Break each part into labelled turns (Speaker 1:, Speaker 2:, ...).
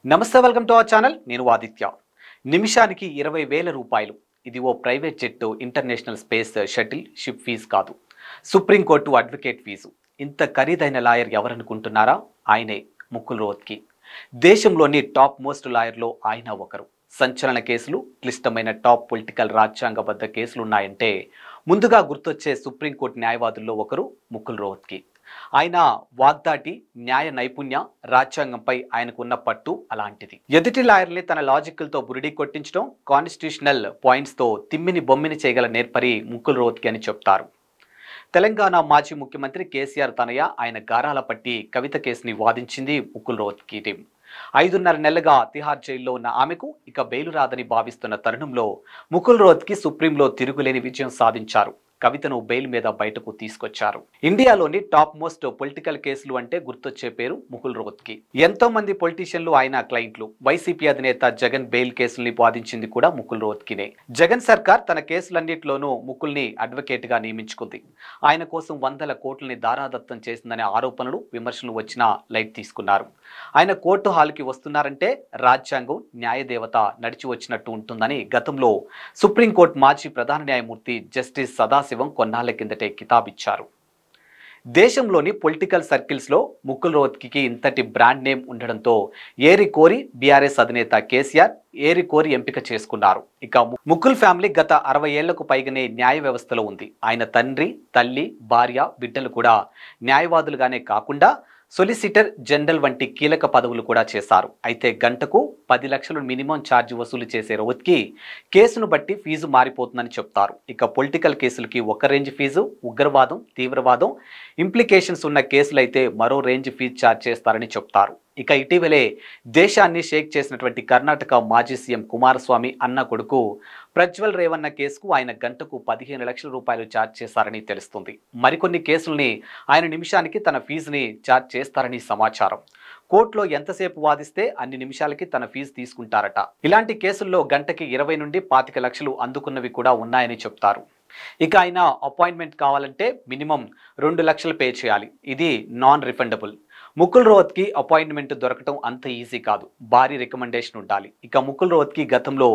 Speaker 1: నమస్తే, welcome to our channel. నేను ఆదిత్య. నిమిషానికి 20,000 రూపాయలు. ఇది ఓ private jet international space shuttle ship fees కాదు, సుప్రీంకోర్టు అడ్వకేట్ ఫీజు. ఇంత ఖరీదైన లాయర్ ఎవరనుకుంటున్నారా? ఆయనే ముకుల్ రోహత్గి. దేశంలోని టాప్ మోస్ట్ లాయర్లో ఆయన ఒకరు. సంచలన కేసులు, క్లిష్టమైన టాప్ పొలిటికల్ రాజ్యాంగబద్ధ కేసులున్నాయంటే ముందుగా గుర్తొచ్చే సుప్రీంకోర్టు న్యాయవాదుల్లో ఒకరు ముకుల్ రోహత్గి. ఆయన వాగ్దాటి, న్యాయ నైపుణ్య, రాజ్యాంగంపై ఆయనకున్న పట్టు అలాంటిది. ఎదుటి లాయర్ని తన లాజికల్తో బురిడి కొట్టించడం, కాన్స్టిట్యూషనల్ పాయింట్స్తో తిమ్మిని బొమ్మిని చేయగల నేర్పరి ముకుల్ రోహత్గి అని చెప్తారు. తెలంగాణ మాజీ ముఖ్యమంత్రి కేసీఆర్ తనయ ఆయన గారాల పట్టి కవిత కేసుని వాదించింది ముకుల్ రోహత్గి టీం. 5.5 నెలలుగా తిహార్ జైల్లో ఉన్న ఆమెకు ఇక బెయిలు రాదని భావిస్తున్న తరుణంలో ముకుల్ రోహత్గి సుప్రీంలో తిరుగులేని విజయం సాధించారు. కవితను బెయిల్ మీద బయటకు తీసుకొచ్చారు. ఇండియాలోని టాప్ మోస్ట్ పొలిటికల్ కేసులు అంటే గుర్తొచ్చే పేరు ముకుల్ రోహత్గి. ఎంతో మంది పొలిటీషియన్లు ఆయన క్లయింట్లు. వైసీపీ అధినేత జగన్ బెయిల్ కేసుల్ని వాదించింది కూడా ముకుల్ రోహత్గినే. జగన్ సర్కార్ తన కేసులన్నింటిలోనూ ముకుల్ని అడ్వకేట్ గా నియమించుకుంది. ఆయన కోసం వందల కోట్లని దారాదత్తం చేసిందనే ఆరోపణలు, విమర్శలు వచ్చినా లైట్ తీసుకున్నారు. ఆయన కోర్టు హాల్కి వస్తున్నారంటే రాజ్యాంగం, న్యాయదేవత నడిచి వచ్చినట్టు ఉంటుందని గతంలో సుప్రీంకోర్టు మాజీ ప్రధాన న్యాయమూర్తి జస్టిస్ సదాశివం కొన్నాళ్ల కిందటే కితాబిచ్చారు. దేశంలోని పొలిటికల్ సర్కిల్స్లో ముకుల్ రోహత్గికి ఇంతటి బ్రాండ్ నేమ్ ఉండడంతో ఏరి కోరి బీఆర్ఎస్ అధినేత కేసీఆర్ ఏరి కోరి ఎంపిక చేసుకున్నారు. ఇక ముకుల్ ఫ్యామిలీ గత 60 ఏళ్లకు పైగానే న్యాయ వ్యవస్థలో ఉంది. ఆయన తండ్రి, తల్లి, భార్య, బిడ్డలు కూడా న్యాయవాదులుగానే కాకుండా సొలిసిటర్ జనరల్ వంటి కీలక పదవులు కూడా చేశారు. అయితే గంటకు 10 లక్షలు మినిమం ఛార్జ్ వసూలు చేసే రోహత్గి కేసును బట్టి ఫీజు మారిపోతుందని చెప్తారు. ఇక పొలిటికల్ కేసులకి ఒక రేంజ్ ఫీజు, ఉగ్రవాదం, తీవ్రవాదం ఇంప్లికేషన్స్ ఉన్న కేసులైతే మరో రేంజ్ ఫీజు ఛార్జ్ చేస్తారని చెప్తారు. ఇక ఇటీవలే దేశాన్ని షేక్ చేసినటువంటి కర్ణాటక మాజీ సీఎం కుమారస్వామి అన్న కొడుకు ప్రజ్వల్ రేవన్న కేసుకు ఆయన గంటకు 15 లక్షల రూపాయలు ఛార్జ్ చేశారని తెలుస్తుంది. మరికొన్ని కేసుల్ని ఆయన నిమిషానికి తన ఫీజుని ఛార్జ్ చేస్తారని సమాచారం. కోర్టులో ఎంతసేపు వాదిస్తే అన్ని నిమిషాలకి తన ఫీజు తీసుకుంటారట. ఇలాంటి కేసుల్లో గంటకి 20 నుండి 25 లక్షలు అందుకున్నవి కూడా ఉన్నాయని చెప్తారు. ఇక ఆయన అపాయింట్మెంట్ కావాలంటే మినిమం 2 లక్షలు పే చేయాలి. ఇది non refundable. Mukul Rohatgi appointment దొరకటం అంత ఈజీ కాదు, భారీ రికమెండేషన్ ఉండాలి. ఇక ముకుల్ రోహత్గి గతంలో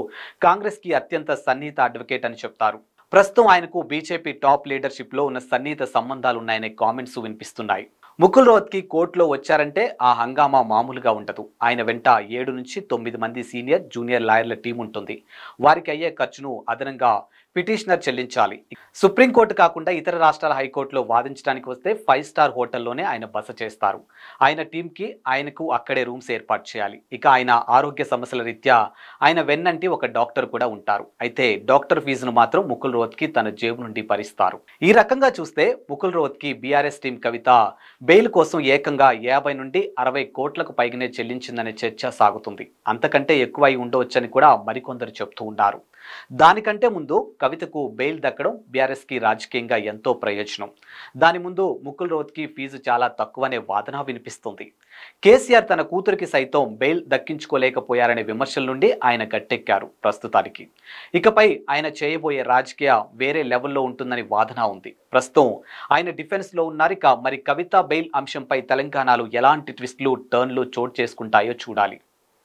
Speaker 1: కాంగ్రెస్ కి అత్యంత సన్నిహిత అడ్వకేట్ అని చెప్తారు. ప్రస్తుతం ఆయనకు బీజేపీ టాప్ లీడర్షిప్ లో ఉన్న సన్నిహిత సంబంధాలు ఉన్నాయనే కామెంట్స్ వినిపిస్తున్నాయి. ముకుల్ రోహత్గి కోర్టులో వచ్చారంటే ఆ హంగామా మామూలుగా ఉండదు. ఆయన వెంట 7 నుంచి 9 మంది సీనియర్, జూనియర్ లాయర్ల టీం ఉంటుంది. వారికి అయ్యే ఖర్చును అదనంగా పిటిషనర్ చెల్లించాలి. సుప్రీంకోర్టు కాకుండా ఇతర రాష్ట్రాల హైకోర్టులో వాదించడానికి వస్తే 5 స్టార్ హోటల్లోనే ఆయన బస చేస్తారు. ఆయన టీంకి ఆయనకు అక్కడే రూమ్స్ ఏర్పాటు చేయాలి. ఇక ఆయన ఆరోగ్య సమస్యల రీత్యా ఆయన వెన్నంటి ఒక డాక్టర్ కూడా ఉంటారు. అయితే డాక్టర్ ఫీజును మాత్రం ముకుల్ రోహత్గి తన జేబు నుండి భరిస్తారు. ఈ రకంగా చూస్తే ముకుల్ రోహత్గి బీఆర్ఎస్ టీం కవిత బెయిల్ కోసం ఏకంగా 50 నుండి 60 కోట్లకు పైగానే చెల్లించిందనే చర్చ సాగుతుంది. అంతకంటే ఎక్కువ అయి ఉండవచ్చని కూడా మరికొందరు చెప్తూ ఉన్నారు. దానికంటే ముందు కవితకు బెయిల్ దక్కడం బీఆర్ఎస్ కి రాజకీయంగా ఎంతో ప్రయోజనం. దాని ముందు ముకుల్ రోహత్గి ఫీజు చాలా తక్కువనే వాదన వినిపిస్తుంది. కేసీఆర్ తన కూతురికి సైతం బెయిల్ దక్కించుకోలేకపోయారనే విమర్శల నుండి ఆయన గట్టెక్కారు ప్రస్తుతానికి. ఇకపై ఆయన చేయబోయే రాజకీయ వేరే లెవెల్లో ఉంటుందని వాదన ఉంది. ప్రస్తుతం ఆయన డిఫెన్స్ లో ఉన్నారు. ఇక మరి కవిత బెయిల్ అంశంపై తెలంగాణలో ఎలాంటి ట్విస్టులు, టర్న్లు చోటు చేసుకుంటాయో చూడాలి.